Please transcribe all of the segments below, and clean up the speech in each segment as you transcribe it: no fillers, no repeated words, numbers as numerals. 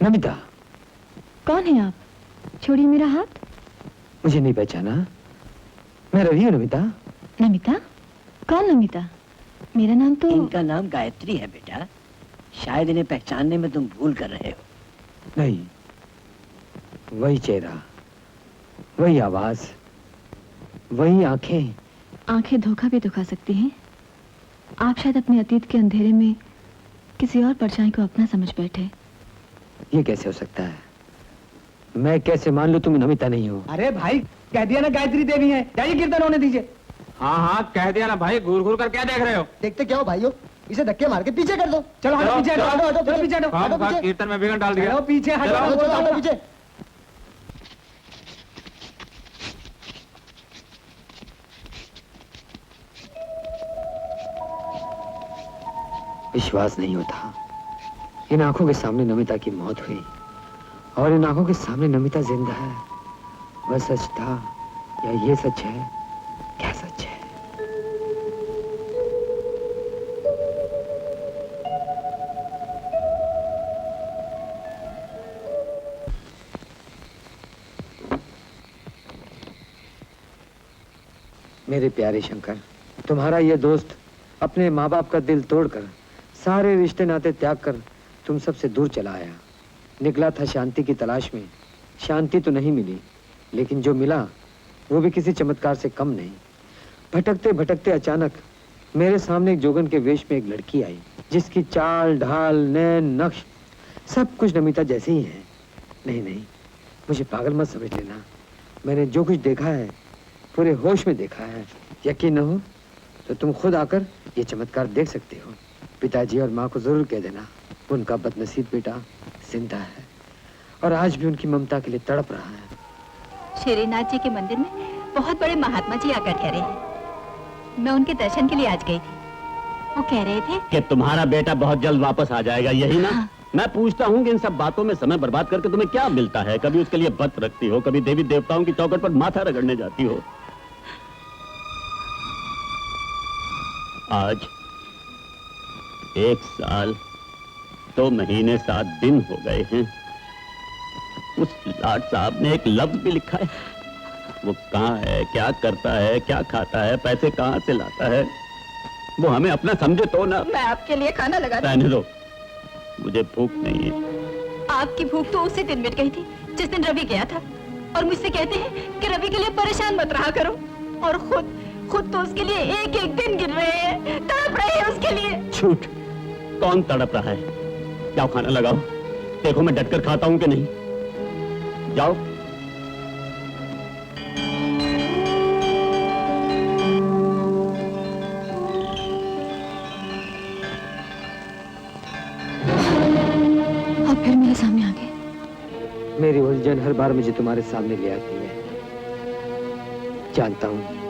नमिता। कौन है आप? छोड़िए मेरा हाथ। मुझे नहीं पहचाना? मैं रवि हूँ नमिता। नमिता? कौन नमिता? मेरा नाम तो... इनका नाम गायत्री है बेटा। शायद इन्हें पहचानने में तुम भूल कर रहे हो। नहीं, वही चेहरा, वही आवाज, वही आंखें। आंखें धोखा भी दिखा सकती हैं। आप शायद अपने अतीत के अंधेरे में किसी और परछाई को अपना समझ बैठे। ये कैसे हो सकता है? मैं कैसे मान लूं तुम नमिता नहीं हो? अरे भाई, कह दिया ना गायत्री देवी है। जाइए कीर्तन होने दीजिए। हाँ हाँ, कह दिया ना भाई। घूर घूर कर क्या देख रहे हो? देखते क्या हो भाइयों? इसे धक्के मार के पीछे कर दो। चलो हटो पीछे, हटो हटो पीछे, हटो कीर्तन में विघ्न डाल दिया। पीछे हटो पीछे। विश्वास नहीं होता। इन आंखों के सामने नमिता की मौत हुई और इन आंखों के सामने नमिता जिंदा है। वह सच था या ये सच है? क्या सच है? मेरे प्यारे शंकर, तुम्हारा ये दोस्त अपने माँ बाप का दिल तोड़कर, सारे रिश्ते नाते त्याग कर तुम सबसे दूर चला आया। निकला था शांति की तलाश में। शांति तो नहीं मिली, लेकिन जो मिला वो भी किसी चमत्कार से कम नहीं। भटकते भटकते अचानक मेरे सामने एक जोगन के वेश में एक लड़की आई, जिसकी चाल ढाल नैन नक्श सब कुछ नमिता जैसे ही है। नहीं नहीं, मुझे पागल मत समझ लेना। मैंने जो कुछ देखा है पूरे होश में देखा है। यकीन न हो तो तुम खुद आकर ये चमत्कार देख सकते हो। पिताजी और माँ को जरूर कह देना, उनका बदनसीब बेटा जिंदा है और आज भी उनकी ममता के लिए तड़प रहा है। श्रीनाथ जी के मंदिर में बहुत बड़े महात्मा जी आकर ठहरे हैं। मैं उनके दर्शन के लिए आज गई थी। वो कह रहे थे कि तुम्हारा बेटा बहुत जल्द वापस आ जाएगा, यही ना? हाँ। मैं पूछता हूँ कि इन सब बातों में समय बर्बाद करके तुम्हें क्या मिलता है? कभी उसके लिए व्रत रखती हो, कभी देवी देवताओं की चौखट पर माथा रगड़ने जाती हो। आज 1 साल 2 महीने 7 दिन हो गए हैं। उस लाट साहब ने एक लफ्ज भी लिखा है। वो कहाँ है, क्या करता है, क्या खाता है, पैसे कहाँ से लाता है, वो हमें अपना समझे तो ना। मैं आपके लिए खाना लगा दूं। रहने दो, मुझे भूख नहीं है। आपकी भूख तो उसी दिन मिट गई थी जिस दिन रवि गया था। और मुझसे कहते हैं कि रवि के लिए परेशान मत रहा करो, और खुद तो उसके लिए एक एक दिन गिन रहे हैं, तड़प रहे हैं उसके लिए। झूठ। कौन तड़प रहा है? जाओ खाना लगाओ, देखो मैं डटकर खाता हूं कि नहीं। जाओ। आप फिर मेरे सामने आ गए। मेरी उलझन हर बार मुझे तुम्हारे सामने ले आती है। जानता हूँ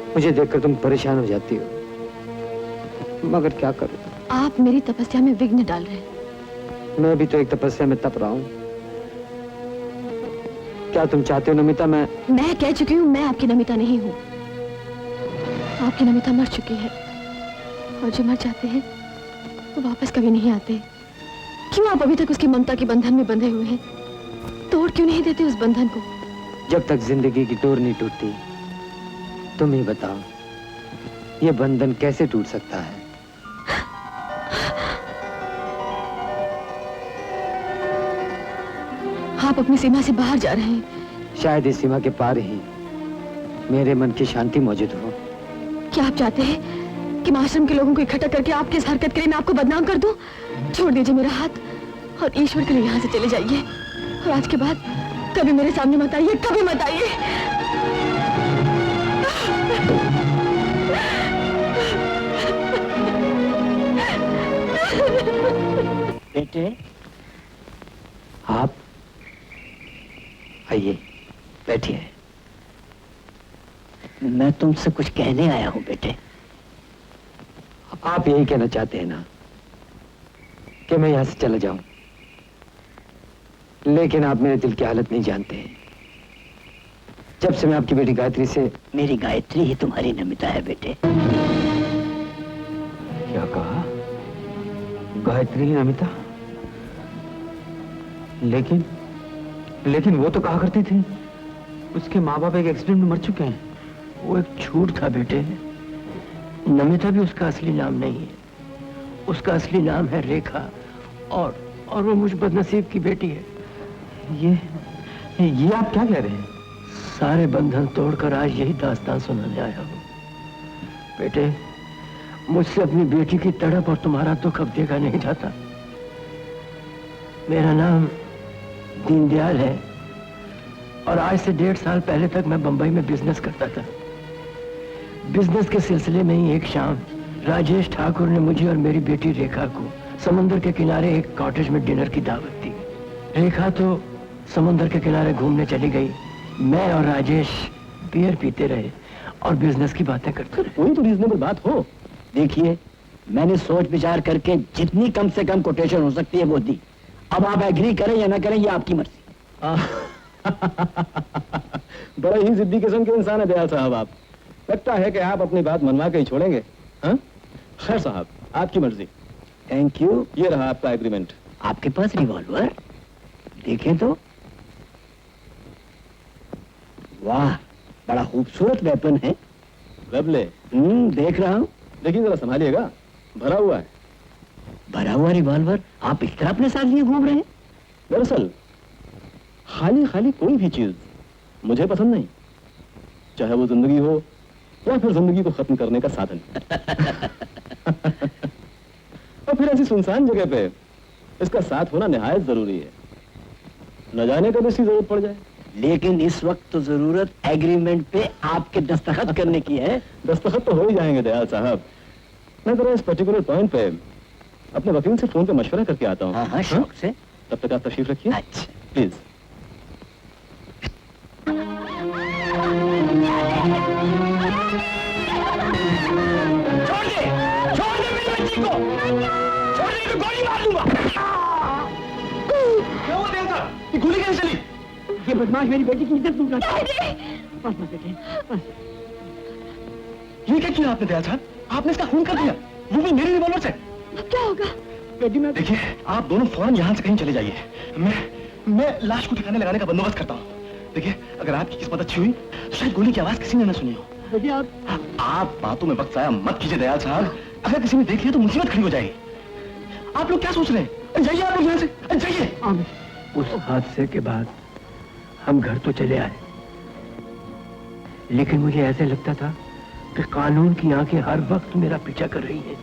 मुझे देखकर तुम परेशान हो जाती हो, मगर क्या करूं? आप मेरी तपस्या में विघ्न डाल रहे हैं। मैं भी तो एक तपस्या में तप रहा हूँ। क्या तुम चाहते हो नमिता मैं कह चुकी हूँ, मैं आपकी नमिता नहीं हूँ। आपकी नमिता मर चुकी है, और जो मर जाते हैं वो वापस कभी नहीं आते। क्यों आप अभी तक उसकी ममता के बंधन में बंधे हुए हैं? तोड़ क्यों नहीं देते उस बंधन को? जब तक जिंदगी की डोर नहीं टूटती, तुम ही बताओ ये बंधन कैसे टूट सकता है? आप अपनी सीमा से बाहर जा रहे हैं। शायद इस सीमा के पार ही मेरे मन की शांति मौजूद हो। क्या आप चाहते हैं कि मैं आश्रम के लोगों को इकट्ठा करके आपकी इस हरकत के लिए मैं आपको बदनाम कर दूं? छोड़ दीजिए मेरा हाथ और ईश्वर के लिए यहाँ से चले जाइए, और आज के बाद कभी मेरे सामने मत आइए, कभी मत आइए। बेटे, आप आइए, बैठिए। मैं तुमसे कुछ कहने आया हूँ बेटे। आप यही कहना चाहते हैं ना कि मैं यहां से चला जाऊं? लेकिन आप मेरे दिल की हालत नहीं जानते हैं। जब से मैं आपकी बेटी गायत्री से... मेरी गायत्री ही तुम्हारी नमिता है बेटे। क्या कहा? गायत्री ही नमिता? लेकिन वो तो कहा करती थी उसके माँ बाप एक एक्सीडेंट में मर चुके हैं। वो एक झूठ था बेटे। नमिता भी उसका असली नाम नहीं है। उसका असली नाम है रेखा, और वो मुझ बदनसीब की बेटी है। ये आप क्या कह रहे हैं? सारे बंधन तोड़कर आज यही दास्तान सुनाने आया हूँ। बेटे, मुझसे अपनी बेटी की तड़प और तुम्हारा दुख अब देखा नहीं जाता। मेरा नाम दीनदयाल है और आज से 1.5 साल पहले तक मैं बंबई में बिजनेस करता था। बिजनेस के सिलसिले में ही एक शाम राजेश ठाकुर ने मुझे और मेरी बेटी रेखा को समुद्र के किनारे एक कॉटेज में डिनर की दावत दी। रेखा तो समुद्र के किनारे घूमने चली गई। मैं और राजेश बियर पीते रहे और बिजनेस की बातें करते रहे। कोई तो रीजनेबल बात हो। देखिए, मैंने सोच विचार करके जितनी कम से कम कोटेशन हो सकती है वो दी। अब आप एग्री करें या ना करें ये आपकी मर्जी। बड़ा ही जिद्दी किस्म के इंसान है दयाल साहब आप। लगता है कि आप अपनी बात मनवा के ही छोड़ेंगे। हाँ? खैर साहब, आपकी मर्जी। Thank you. ये रहा आपका एग्रीमेंट। आपके पास रिवॉल्वर? देखें तो। वाह, बड़ा खूबसूरत वेपन है। वेबले? देख रहा हूँ। देखिए जरा संभालिएगा, भरा हुआ है। भरा हुआ रिवॉल्वर आप इस तरह अपने साथ लिए घूम रहे हैं? दरअसल खाली खाली कोई भी चीज मुझे पसंद नहीं, चाहे वो जिंदगी हो या फिर जिंदगी को खत्म करने का साधन। और फिर ऐसी सुनसान जगह पे इसका साथ होना निहायत जरूरी है। न जाने कब इसकी जरूरत पड़ जाए। लेकिन इस वक्त तो जरूरत एग्रीमेंट पे आपके दस्तखत करने की है। दस्तखत तो हो ही जाएंगे दयाल साहब। मैं जरा इस पर्टिकुलर पॉइंट पे अपने वकील से फोन पे मशवरा करके आता हूँ। हाँ, शौक से। तब तक आप तशरीफ रखिए। अच्छा, प्लीज। छोड़ दे मेरी बच्ची को। छोड़ दे तो गोली मार दूंगा। क्या हुआ दयाल साहब? ये गोली कैसे चली? ये बदमाश मेरी बेटी की इज्जत लूट रहा है। बस बेटे, बस। ये क्या किया आपने दयाल साहब? आपने इसका खून कर दिया, वो भी मेरे रिवॉल्वर से। क्या होगा? बेटी मैं देखिए, आप दोनों फौरन यहाँ से कहीं चले जाइए। मैं लाश को ठिकाने लगाने का बंदोबस्त करता हूँ। देखिए, अगर आपकी किस्मत अच्छी हुई तो शायद गोली की आवाज किसी ने न सुनी हो। बेटी आप बातों में वक्त जाया मत कीजिए दयाल साहब। अगर किसी ने देख लिया तो मुसीबत खड़ी हो जाएगी। आप लोग क्या सोच रहे हैं? जाइए आप लोग यहाँ से, जाइए। उस हादसे के बाद हम घर तो चले आए, लेकिन मुझे ऐसे लगता था कि कानून की आंखें हर वक्त मेरा पीछा कर रही हैं।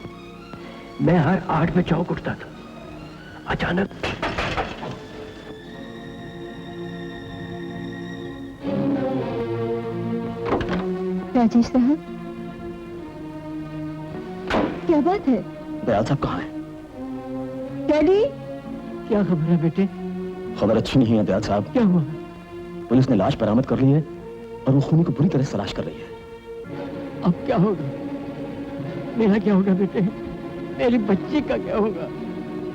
मैं हर 8 में चौंक उठता था। अचानक राजेश साहब, क्या बात है? दयाल साहब कहाँ है? डैडी, क्या खबर है बेटे? खबर अच्छी नहीं है दयाल साहब। क्या हुआ? पुलिस ने लाश बरामद कर ली है और वो खूनी को बुरी तरह से तलाश कर रही है। अब क्या होगा? मेरा क्या होगा बेटे? मेरी बच्ची का क्या होगा?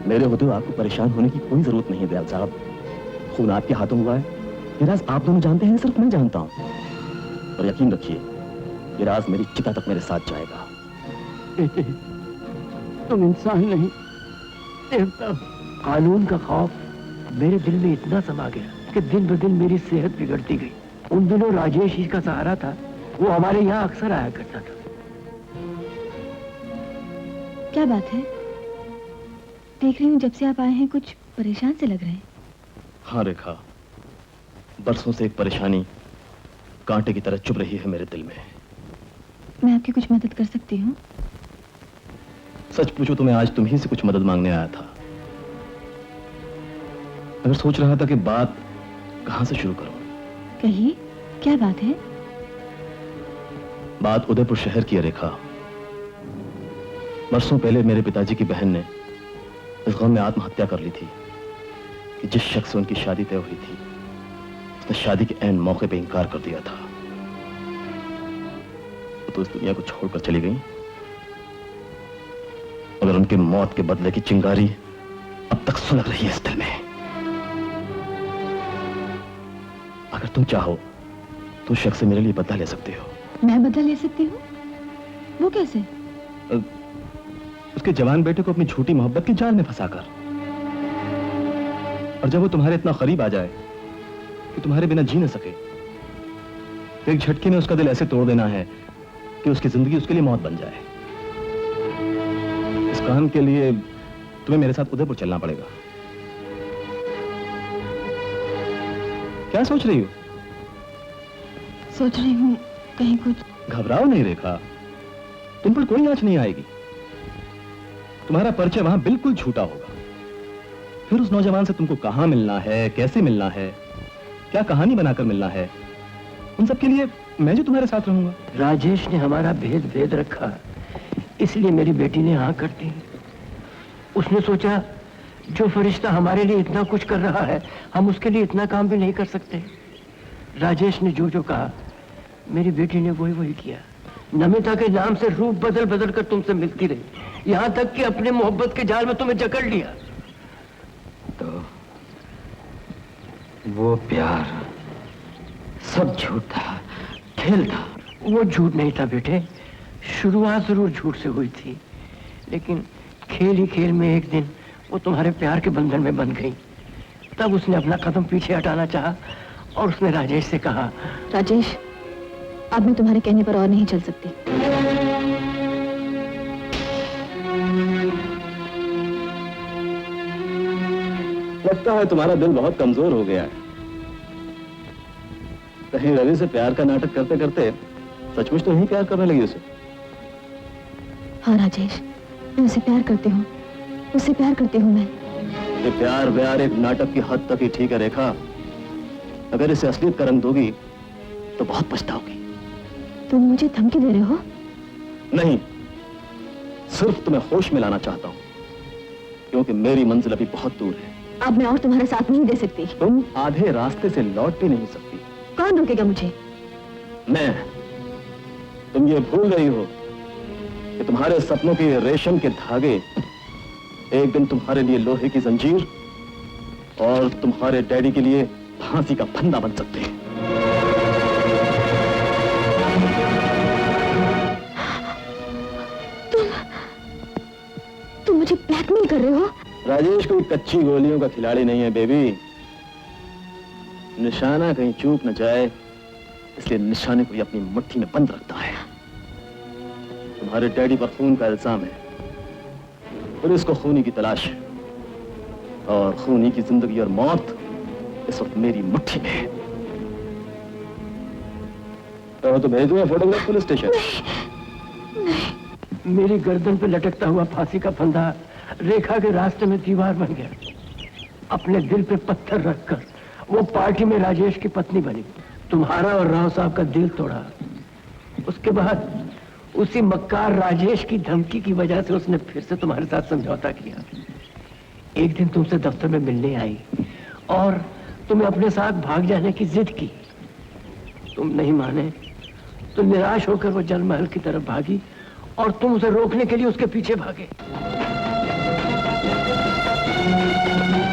मेरे होते हुए आपको परेशान होने की कोई जरूरत नहीं है दयाल साहब। खून आपके हाथों हुआ है, ये राज आप दोनों जानते हैं, सिर्फ मैं जानता हूँ। और यकीन रखिए, ये राज मेरी चिता तक मेरे साथ जाएगा। बेटे, तुम इंसान नहीं, देवता। कानून का खौफ मेरे दिल में इतना समा गया कि दिन ब दिन मेरी सेहत बिगड़ती गई। उन दिनों राजेश ही का सहारा था। वो हमारे यहाँ अक्सर आया करता था। क्या बात है? देख रही हूँ जब से आप आए हैं कुछ परेशान से लग रहे हैं। हाँ रेखा, बरसों से एक परेशानी कांटे की तरह चुभ रही है मेरे दिल में। मैं आपकी कुछ मदद कर सकती हूँ? सच पूछो तो मैं आज तुम्ही से कुछ मदद मांगने आया था। मगर सोच रहा था कि बात कहां से शुरू करूं। कहिए, क्या बात है? बात उदयपुर शहर की है रेखा। बरसों पहले मेरे पिताजी की बहन ने इस गम में आत्महत्या कर ली थी कि जिस शख्स से उनकी शादी तय हुई थी उसने शादी के ऐन मौके पे इनकार कर दिया था। वो तो इस दुनिया को छोड़कर चली गई, मगर उनकी मौत के बदले की चिंगारी अब तक सुलग रही है इस दिल में। अगर तुम चाहो तो शख्स से मेरे लिए बदला ले सकते हो। मैं बदला ले सकती हूँ? वो कैसे? उसके जवान बेटे को अपनी झूठी मोहब्बत की जाल में फंसाकर। और जब वो तुम्हारे इतना करीब आ जाए कि तुम्हारे बिना जी न सके, तो एक झटके में उसका दिल ऐसे तोड़ देना है कि उसकी जिंदगी उसके लिए मौत बन जाए। इस काम के लिए तुम्हें मेरे साथ उदयपुर चलना पड़ेगा। क्या सोच रही हो? सोच रही हूँ कहीं कुछ। घबराओ नहीं रेखा, तुम पर कोई आंच नहीं आएगी। तुम्हारा परिचय वहां बिल्कुल झूठा होगा। फिर उस नौजवान से तुमको कहां मिलना है, कैसे मिलना है, क्या कहानी बनाकर मिलना है, उन सब के लिए मैं जो तुम्हारे साथ रहूंगा। राजेश ने हमारा भेद रखा, इसलिए मेरी बेटी ने हाँ कर दी। उसने सोचा जो फरिश्ता हमारे लिए इतना कुछ कर रहा है, हम उसके लिए इतना काम भी नहीं कर सकते। राजेश ने जो कहा, मेरी बेटी ने वही किया। नमिता के नाम से रूप बदल बदल कर तुमसे मिलती रही, यहां तक कि अपने मोहब्बत के जाल में तुम्हें जकड़ लिया। तो वो प्यार सब झूठ था, खेल था। वो झूठ नहीं था बेटे, शुरुआत जरूर झूठ से हुई थी, लेकिन खेल ही खेल में एक दिन वो तुम्हारे प्यार के बंधन में बंध गई। तब उसने अपना कदम पीछे हटाना चाहा और उसने राजेश से कहा, राजेश, अब मैं तुम्हारे कहने पर और नहीं चल सकती। लगता है तुम्हारा दिल बहुत कमजोर हो गया है। कहीं रवि से प्यार का नाटक करते करते सचमुच तो नहीं प्यार करने लगी उसे? हाँ राजेश, मैं उसे प्यार करती हूँ, उससे प्यार करती हूँ मैं। ये प्यार व्यार एक नाटक की हद तक ही ठीक है रेखा। अगर इसे असलियत का रंग दोगी तो बहुत पछताओगी। तुम मुझे धमकी दे रहे हो? नहीं, सिर्फ तुम्हें होश में लाना चाहता हूँ, क्योंकि मेरी मंजिल अभी बहुत दूर है। अब मैं और तुम्हारा साथ नहीं दे सकती। तुम आधे रास्ते से लौट भी नहीं सकती। कौन रोकेगा मुझे? मैं। तुम ये भूल गई हो कि तुम्हारे सपनों के रेशम के धागे एक दिन तुम्हारे लिए लोहे की जंजीर और तुम्हारे डैडी के लिए फांसी का फंदा बन सकते हैं। तुम मुझे ब्लैकमेल कर रहे हो? राजेश कोई कच्ची गोलियों का खिलाड़ी नहीं है बेबी। निशाना कहीं चूक न जाए, इसलिए निशाने को अपनी मुट्ठी में बंद रखता है। तुम्हारे डैडी पर खून का इल्जाम है, पुलिस को खूनी की तलाश है, और खूनी की जिंदगी और मौत इस वक्त मेरी मुट्ठी में है। तो भेज दूंगा फोटोग्राफ पुलिस स्टेशन। मेरी गर्दन पे लटकता हुआ फांसी का फंदा रेखा के रास्ते में दीवार बन गया। अपने दिल पे पत्थर रखकर वो पार्टी में राजेश की पत्नी बनी, तुम्हारा और राव साहब का दिल तोड़ा। उसके बाद उसी मक्कार राजेश की धमकी की वजह से उसने फिर से तुम्हारे साथ समझौता किया। एक दिन तुमसे दफ्तर में मिलने आई और तुम्हें अपने साथ भाग जाने की जिद की। तुम नहीं माने तो निराश होकर वो जल महल की तरफ भागी और तुम उसे रोकने के लिए उसके पीछे भागे।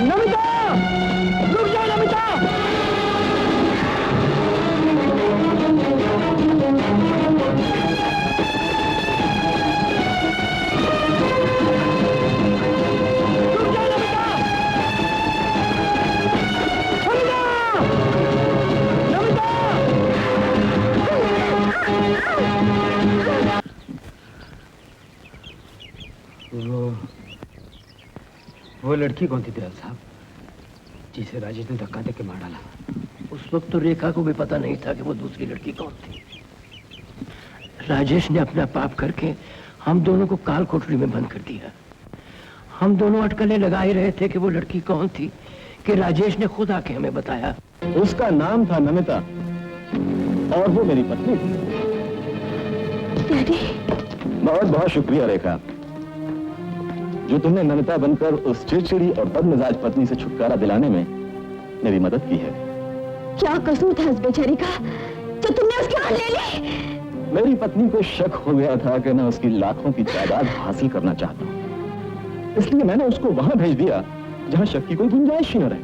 नमिता! रुक जा नमिता! वो लड़की कौन थी दयाल साहब, जिसे राजेश ने धक्का देके मार डाला? उस वक्त तो रेखा को भी पता नहीं था कि वो दूसरी लड़की कौन थी। राजेश ने अपना पाप करके हम दोनों को काल कोठरी में बंद कर दिया। हम दोनों अटकलें लगा ही रहे थे कि वो लड़की कौन थी कि राजेश ने खुद आके हमें बताया। उसका नाम था नमिता और वो मेरी पत्नी थी। डैडी, बहुत बहुत शुक्रिया रेखा, जो तुमने नमिता बनकर उस चिड़चिड़ी और बदमिजाज पत्नी से छुटकारा दिलाने में मेरी मदद की है। क्या कसूर था उस बेचारी का जो तुमने उसकी जान ले ली? मेरी पत्नी को शक हो गया था कि मैं उसकी लाखों की जायदाद हासिल करना चाहता हूँ, इसलिए मैंने उसको वहां भेज दिया जहां शक की कोई गुंजाइश ही न रहे,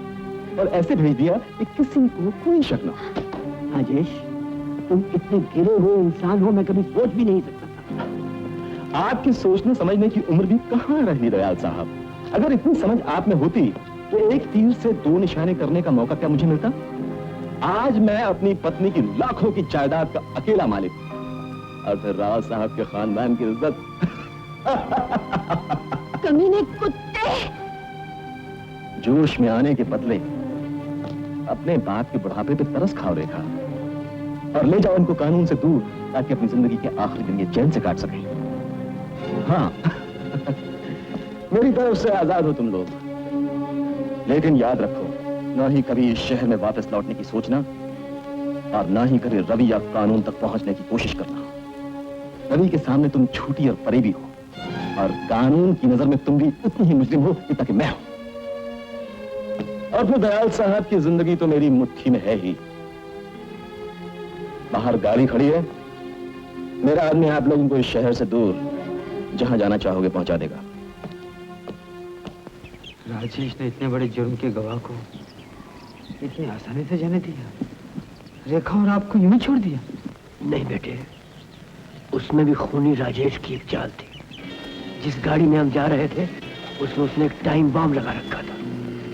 और ऐसे भेज दिया कि किसी को कोई शक न हो। राजेश, तुम इतने गिरे हुए इंसान हो, मैं कभी सोच भी नहीं सकता। आपकी सोचने समझने की उम्र भी कहाँ रही दयाल साहब। अगर इतनी समझ आप में होती तो एक तीर से दो निशाने करने का मौका क्या मुझे मिलता? आज मैं अपनी पत्नी की लाखों की जायदाद का अकेला मालिक हूं। और फिर राव साहब के खानदान की इज्जत। कमीने कुत्ते! जोश में आने के बदले अपने बाप के बुढ़ापे पे तरस खाओ रेखा, और ले जाओ इनको कानून से दूर, ताकि अपनी जिंदगी के आखिरी दिन ये चैन से काट सकें। हाँ मेरी तरफ से आजाद हो तुम लोग, लेकिन याद रखो, ना ही कभी इस शहर में वापस लौटने की सोचना, और ना ही कभी रवि या कानून तक पहुंचने की कोशिश करना। रवि के सामने तुम छोटी और परेबी हो, और कानून की नजर में तुम भी उतनी ही मुजरिम हो जितना कि मैं हूं। और फिर दयाल साहब की जिंदगी तो मेरी मुट्ठी में है ही। बाहर गाड़ी खड़ी है, मेरा आदमी आप लोगों को इस शहर से दूर जहां जाना चाहोगे पहुंचा देगा। राजेश ने इतने बड़े जुर्म के गवाह को इतनी आसानी से जाने दिया? रेखा और आपको यूं ही छोड़ दिया? नहीं बेटे, उसमें भी खूनी राजेश की एक चाल थी। जिस गाड़ी में हम जा रहे थे उसमें उसने एक टाइम बम लगा रखा था।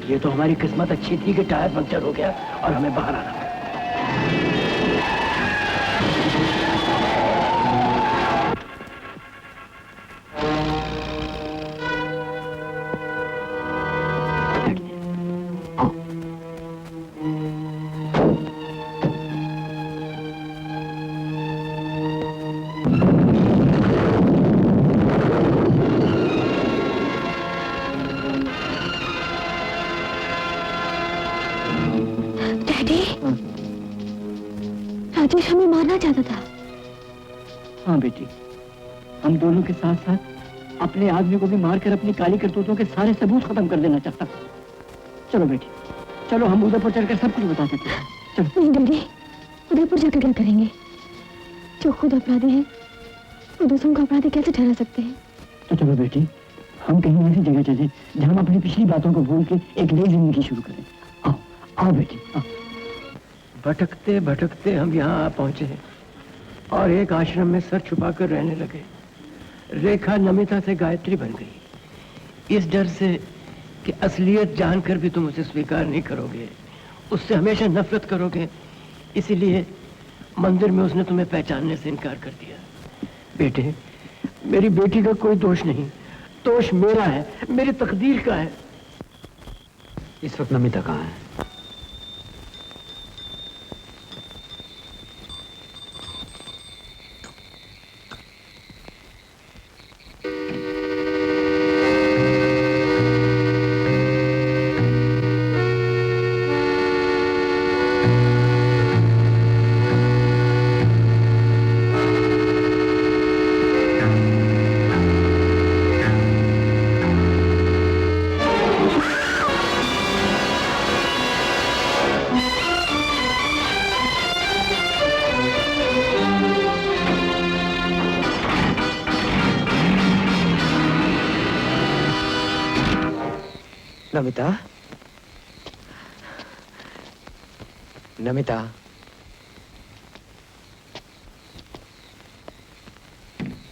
ये तो हमारी किस्मत अच्छी थी कि टायर पंक्चर हो गया और हमें बाहर आना पड़ा। राजेश हमें मारना चाहता था। हाँ बेटी, हम दोनों के साथ साथ अपने आदमी को भी मारकर अपनी काली करतूतों के सारे सबूत खत्म कर देना चाहता। चलो बेटी, चलो हम उदयपुर चलकर सब कुछ बता देते हैं। चलो। नहीं डैडी, उदयपुर जाकर क्या करेंगे? जो खुद अपराधी हैं, वो दूसरों को अपराधी कैसे ठहरा सकते हैं? तो चलो बेटी, हम कहीं ऐसी जगह चले जहाँ हम अपनी पिछली बातों को भूल के एक नई जिंदगी शुरू करें। आओ आओ बेटी, आओ। भटकते भटकते हम यहाँ आ पहुंचे और एक आश्रम में सर छुपाकर रहने लगे। रेखा नमिता से गायत्री बन गई, इस डर से कि असलियत जानकर भी तुम उसे स्वीकार नहीं करोगे, उससे हमेशा नफरत करोगे, इसीलिए मंदिर में उसने तुम्हें पहचानने से इनकार कर दिया। बेटे, मेरी बेटी का कोई दोष नहीं, दोष मेरा है, मेरी तकदीर का है। इस वक्त नमिता कहाँ है? नमिता, नमिता,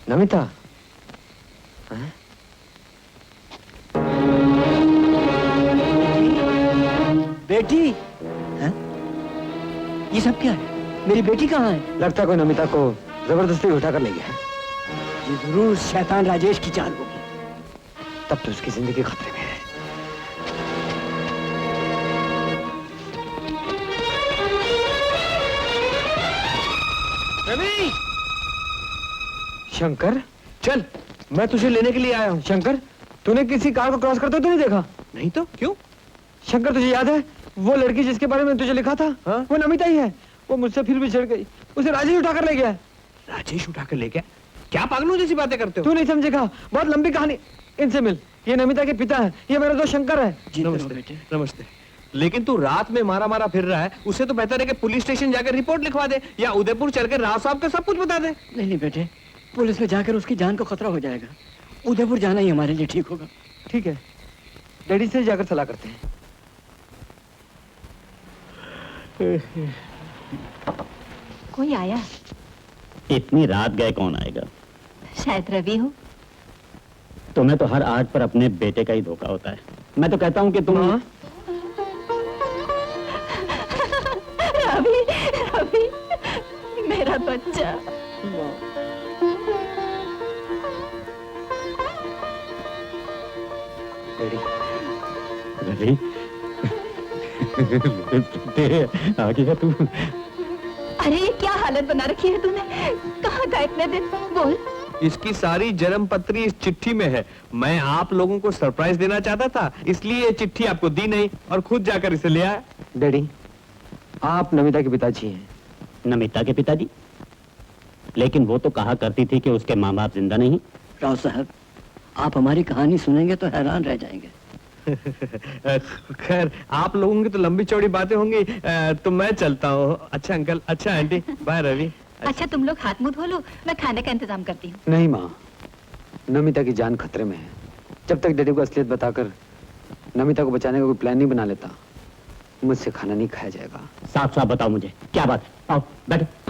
नमिता, हैं? बेटी, हैं? ये सब क्या है? मेरी बेटी कहाँ है? लगता है कोई नमिता को जबरदस्ती उठाकर ले गया है। ये जरूर शैतान राजेश की चाल होगी। तब तो उसकी जिंदगी खतरे में है। रवि! शंकर, चल, मैं तुझे लेने के लिए आया हूँ। शंकर, तूने किसी कार को क्रॉस करते तो नहीं देखा? नहीं तो क्यों? शंकर, तुझे याद है वो लड़की जिसके बारे में तुझे लिखा था? हाँ? वो नमिता ही है। वो मुझसे फिर भी चिढ़ गई, उसे राजेश उठाकर ले गया। राजेश उठाकर ले गया? क्या पागलों जैसी बातें करते हो? तू नहीं समझेगा, बहुत लंबी कहानी। इनसे मिल, ये नमिता के पिता है, ये मेरा दोस्त शंकर है। नमस्ते। नमस्ते। लेकिन तू रात में मारा मारा फिर रहा है, उससे तो बेहतर है कि पुलिस स्टेशन जाकर रिपोर्ट लिखवा दे, या उदयपुर चलकर राव साहब को सब कुछ बता दे। नहीं बेटे, पुलिस में जाकर उसकी जान को खतरा हो जाएगा। उदयपुर जाना ही हमारे लिए ठीक होगा। ठीक है, डैडी से जाकर सलाह करते हैं। कोई आया? इतनी रात गए कौन आएगा? शायद रवि हो। तुम्हें तो हर आर्ट पर अपने बेटे का ही धोखा होता है। मैं तो कहता हूँ कि तुम मेरा बच्चा। डैडी, रवि आ गया तू। अरे ये क्या हालत बना रखी है तूने? कहाँ था इतने दिन? बोल। इसकी सारी जन्म पत्री इस चिट्ठी में है। मैं आप लोगों को सरप्राइज देना चाहता था, इसलिए ये चिट्ठी आपको दी नहीं और खुद जाकर इसे ले आया। डैडी, आप नमिता के पिताजी हैं। नमिता के पिताजी? लेकिन वो तो कहा करती थी कि उसके माँ बाप जिंदा नहीं। राव साहब, आप हमारी कहानी सुनेंगे तो हैरान रह जाएंगे। खैर, आप लोगों की तो लंबी चौड़ी बातें होंगी, तो मैं चलता हूँ। अच्छा अंकल, अच्छा आंटी, बाय रवि। अच्छा तुम लोग हाथ मुंह धो लो, मैं खाने का इंतजाम करती हूँ। नहीं माँ, नमिता की जान खतरे में है। जब तक डैडी को असलियत बताकर नमिता को बचाने का कोई प्लान नहीं बना लेता, मुझसे खाना नहीं खाया जाएगा। साफ साफ बताओ मुझे क्या बात है। आओ बैठो।